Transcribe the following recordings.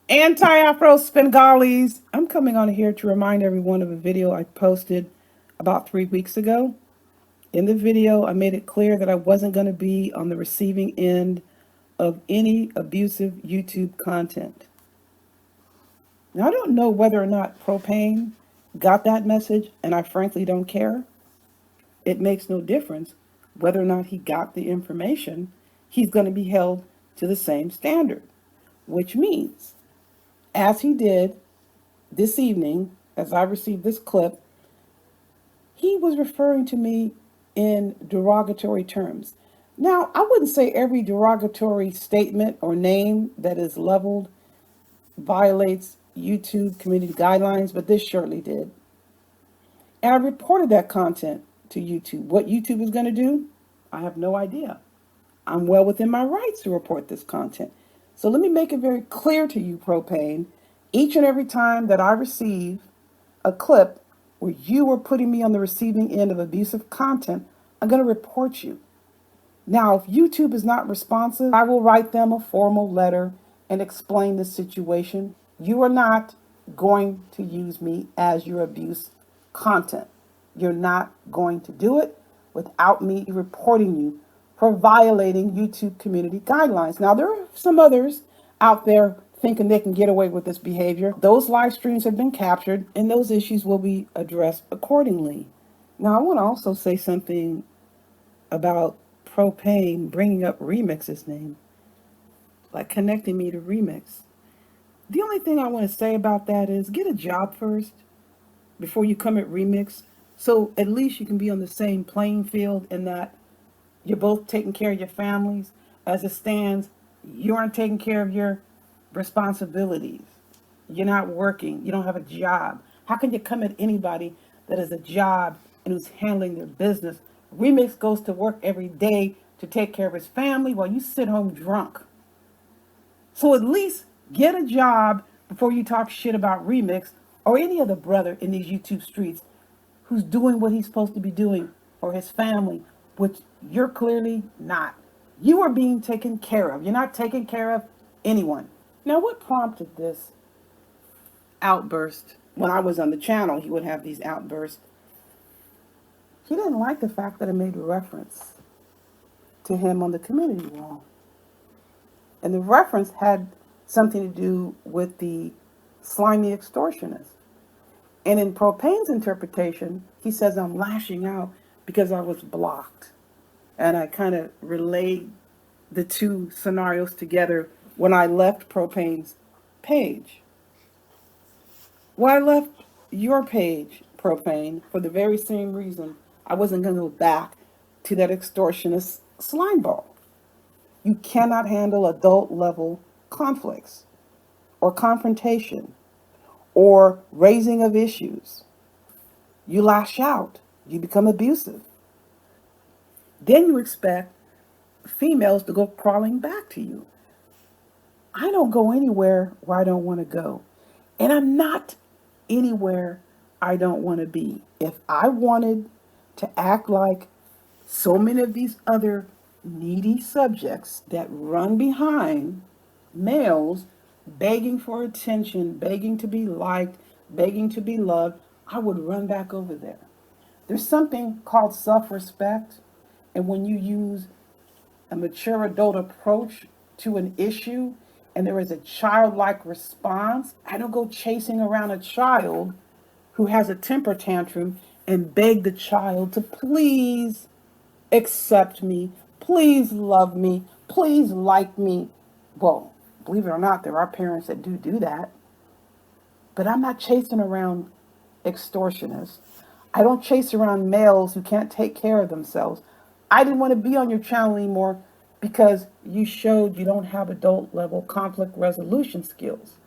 Anti-Afro Svengalis. I'm coming on here to remind everyone of a video I posted about 3 weeks ago. In the video, I made it clear that I wasn't going to be on the receiving end of any abusive YouTube content. Now, I don't know whether or not Propane got that message, and I frankly don't care. It makes no difference whether or not he got the information. He's going to be held to the same standard, which means, as he did this evening, as I received this clip, he was referring to me in derogatory terms. Now, I wouldn't say every derogatory statement or name that is leveled violates YouTube community guidelines, but this surely did. And I reported that content to YouTube. What YouTube is going to do, I have no idea. I'm well within my rights to report this content. So let me make it very clear to you, Propane. Each and every time that I receive a clip where you are putting me on the receiving end of abusive content, I'm going to report you. Now, if YouTube is not responsive, I will write them a formal letter and explain the situation. You are not going to use me as your abuse content. You're not going to do it without me reporting you for violating YouTube community guidelines. Now, there are some others out there thinking they can get away with this behavior. Those live streams have been captured and those issues will be addressed accordingly. Now, I want to also say something about Propane bringing up Remix's name, like connecting me to Remix. The only thing I want to say about that is get a job first before you come at Remix. So at least you can be on the same playing field in that you're both taking care of your families. As it stands, you aren't taking care of your responsibilities. You're not working. You don't have a job. How can you come at anybody that has a job and who's handling their business? Remix goes to work every day to take care of his family while you sit home drunk. So at least get a job before you talk shit about Remix or any other brother in these YouTube streets who's doing what he's supposed to be doing for his family, which you're clearly not. You are being taken care of. You're not taking care of anyone. Now, what prompted this outburst? When I was on the channel, he would have these outbursts. He didn't like the fact that I made reference to him on the community wall. And the reference had something to do with the slimy extortionist. And in Propane's interpretation, he says I'm lashing out because I was blocked. And I kind of relayed the two scenarios together when I left Propane's page. Well, I left your page, Propane, for the very same reason I wasn't going to go back to that extortionist slime ball. You cannot handle adult level conflicts or confrontation or raising of issues. You lash out, you become abusive. Then you expect females to go crawling back to you. I don't go anywhere where I don't want to go. And I'm not anywhere I don't want to be. If I wanted to act like so many of these other needy subjects that run behind males begging for attention, begging to be liked, begging to be loved, I would run back over there. There's something called self-respect, and when you use a mature adult approach to an issue and there is a childlike response, I don't go chasing around a child who has a temper tantrum and beg the child to please accept me, please love me, please like me. Well, believe it or not, there are parents that do that. But I'm not chasing around extortionists. I don't chase around males who can't take care of themselves. I didn't want to be on your channel anymore because you showed you don't have adult level conflict resolution skills.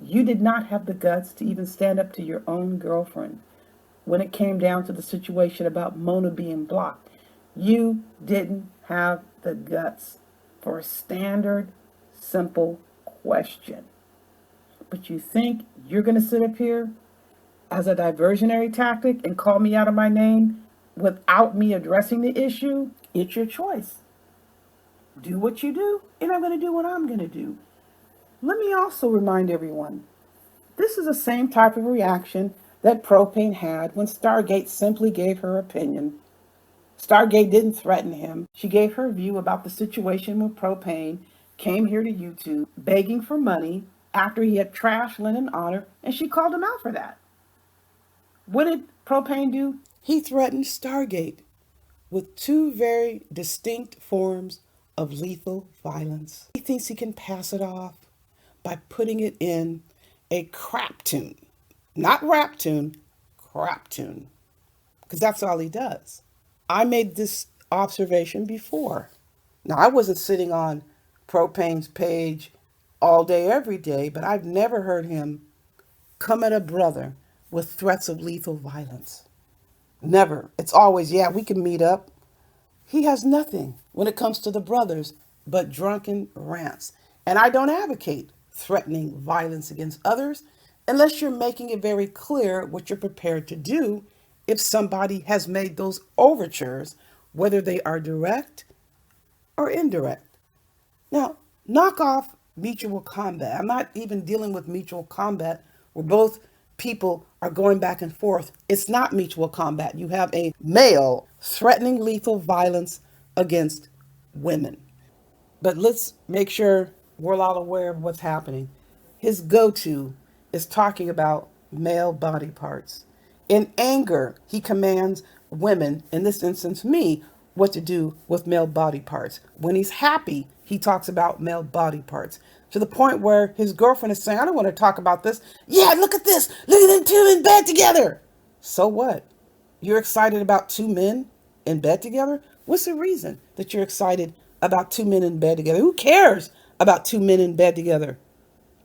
You did not have the guts to even stand up to your own girlfriend when it came down to the situation about Mona being blocked. You didn't have the guts for a standard, simple question. But you think you're going to sit up here as a diversionary tactic and call me out of my name without me addressing the issue? It's your choice. Do what you do, and I'm going to do what I'm going to do. Let me also remind everyone, this is the same type of reaction that Propane had when Stargate simply gave her opinion. Stargate didn't threaten him. She gave her view about the situation when Propane came here to YouTube begging for money after he had trashed Lennon Honor, and she called him out for that. What did Propane do? He threatened Stargate with two very distinct forms of lethal violence. He thinks he can pass it off by putting it in a crap tune. Not rap tune, crap tune. Because that's all he does. I made this observation before. Now, I wasn't sitting on Propane's page all day, every day, but I've never heard him come at a brother with threats of lethal violence. Never. It's always, yeah, we can meet up. He has nothing when it comes to the brothers but drunken rants. And I don't advocate threatening violence against others unless you're making it very clear what you're prepared to do if somebody has made those overtures, whether they are direct or indirect. Now, knock off mutual combat. I'm not even dealing with mutual combat where both people are going back and forth. It's not mutual combat. You have a male threatening lethal violence against women. But let's make sure we're all aware of what's happening. His go to is talking about male body parts. In anger, he commands women, in this instance me, what to do with male body parts. When he's happy, he talks about male body parts. To the point where his girlfriend is saying, I don't want to talk about this. Yeah, look at this. Look at them two in bed together. So what? You're excited about two men in bed together? What's the reason that you're excited about two men in bed together? Who cares about two men in bed together?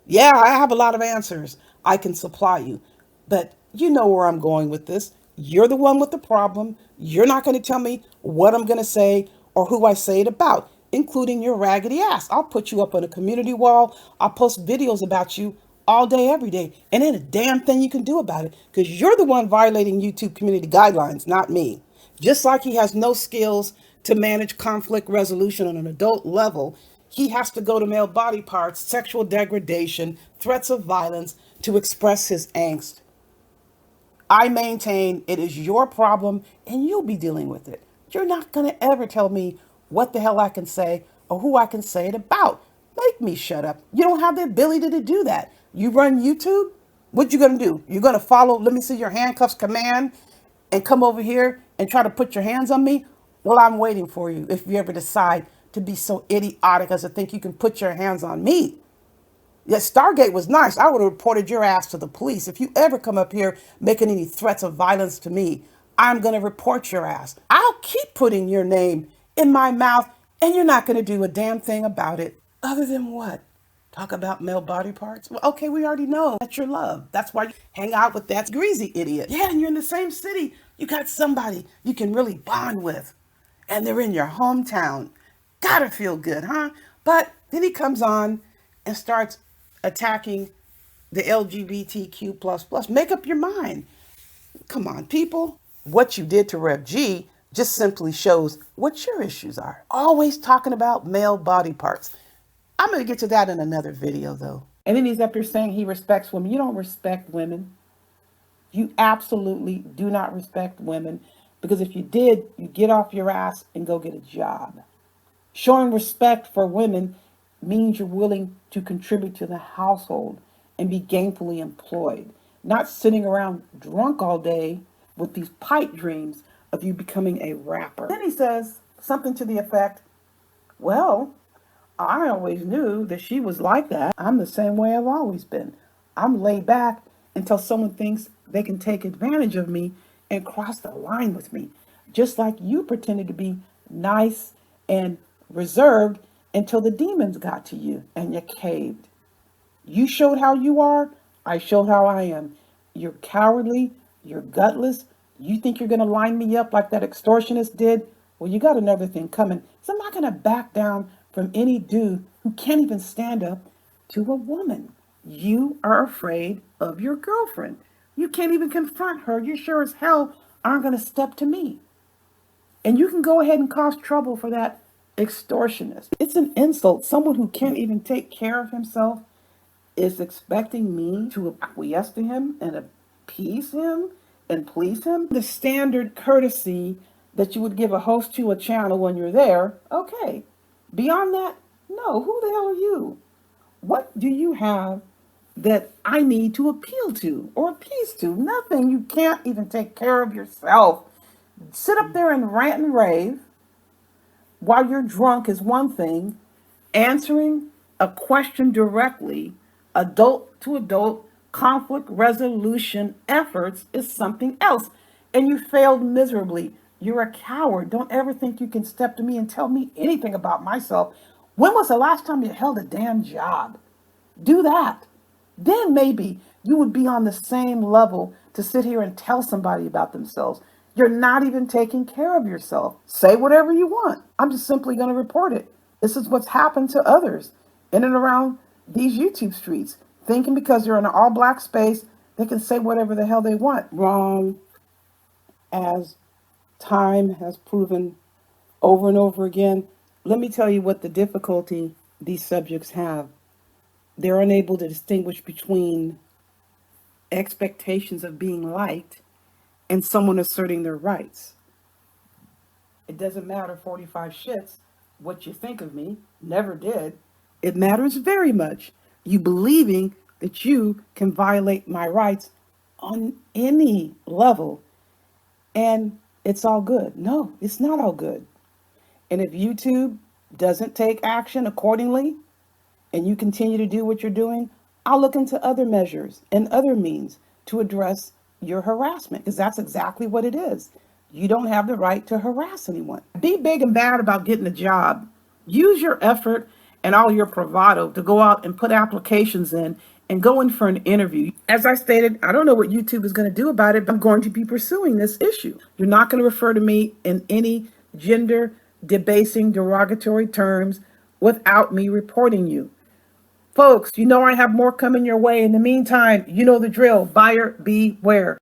Yeah, I have a lot of answers I can supply you, but you know where I'm going with this. You're the one with the problem. You're not going to tell me what I'm going to say or who I say it about, including your raggedy ass. I'll put you up on a community wall. I'll post videos about you all day, every day, and ain't a damn thing you can do about it because you're the one violating YouTube community guidelines, not me. Just like he has no skills to manage conflict resolution on an adult level, he has to go to male body parts, sexual degradation, threats of violence to express his angst. I maintain it is your problem and you'll be dealing with it. You're not going to ever tell me what the hell I can say or who I can say it about. Make me shut up. You don't have the ability to do that. You run YouTube? What you going to do? You're going to follow, let me see your handcuffs command and come over here and try to put your hands on me? Well, I'm waiting for you if you ever decide to be so idiotic as to think you can put your hands on me. Yes, Stargate was nice. I would have reported your ass to the police. If you ever come up here making any threats of violence to me, I'm going to report your ass. I'll keep putting your name in my mouth and you're not going to do a damn thing about it. Other than what? Talk about male body parts? Well, okay, we already know that's your love. That's why you hang out with that greasy idiot. Yeah, and you're in the same city. You got somebody you can really bond with. And they're in your hometown. Gotta feel good, huh? But then he comes on and starts attacking the LGBTQ plus plus. Make up your mind. Come on, people. What you did to Rev G just simply shows what your issues are. Always talking about male body parts. I'm going to get to that in another video, though. And then he's up here saying he respects women. You don't respect women. You absolutely do not respect women because if you did, you get off your ass and go get a job. Showing respect for women means you're willing to contribute to the household and be gainfully employed, not sitting around drunk all day with these pipe dreams of you becoming a rapper. Then he says something to the effect, well, I always knew that she was like that. I'm the same way I've always been. I'm laid back until someone thinks they can take advantage of me and cross the line with me. Just like you pretended to be nice and reserved until the demons got to you and you caved. You showed how you are, I showed how I am. You're cowardly, you're gutless. You think you're going to line me up like that extortionist did? Well, you got another thing coming. So I'm not going to back down from any dude who can't even stand up to a woman. You are afraid of your girlfriend. You can't even confront her. You sure as hell aren't going to step to me. And you can go ahead and cause trouble for that extortionist. It's an insult. Someone who can't even take care of himself is expecting me to acquiesce to him and appease him and please him. The standard courtesy that you would give a host to a channel when you're there, okay. Beyond that, no, who the hell are you? What do you have that I need to appeal to or appease to? Nothing. You can't even take care of yourself. Sit up there and rant and rave while you're drunk is one thing. Answering a question directly, adult to adult, conflict resolution efforts is something else. And you failed miserably. You're a coward. Don't ever think you can step to me and tell me anything about myself. When was the last time you held a damn job? Do that. Then maybe you would be on the same level to sit here and tell somebody about themselves. You're not even taking care of yourself. Say whatever you want. I'm just simply going to report it. This is what's happened to others in and around these YouTube streets, thinking because they're in an all black space, they can say whatever the hell they want. Wrong, as time has proven over and over again. Let me tell you what the difficulty these subjects have. They're unable to distinguish between expectations of being liked and someone asserting their rights. It doesn't matter 45 shits what you think of me, never did. It matters very much you believing that you can violate my rights on any level and it's all good. No, it's not all good. And if YouTube doesn't take action accordingly, and you continue to do what you're doing, I'll look into other measures and other means to address your harassment, because that's exactly what it is. You don't have the right to harass anyone. Be big and bad about getting a job. Use your effort and all your bravado to go out and put applications in and go in for an interview. As I stated, I don't know what YouTube is going to do about it, but I'm going to be pursuing this issue. You're not going to refer to me in any gender debasing, derogatory terms without me reporting you. Folks, you know I have more coming your way. In the meantime, you know the drill. Buyer beware.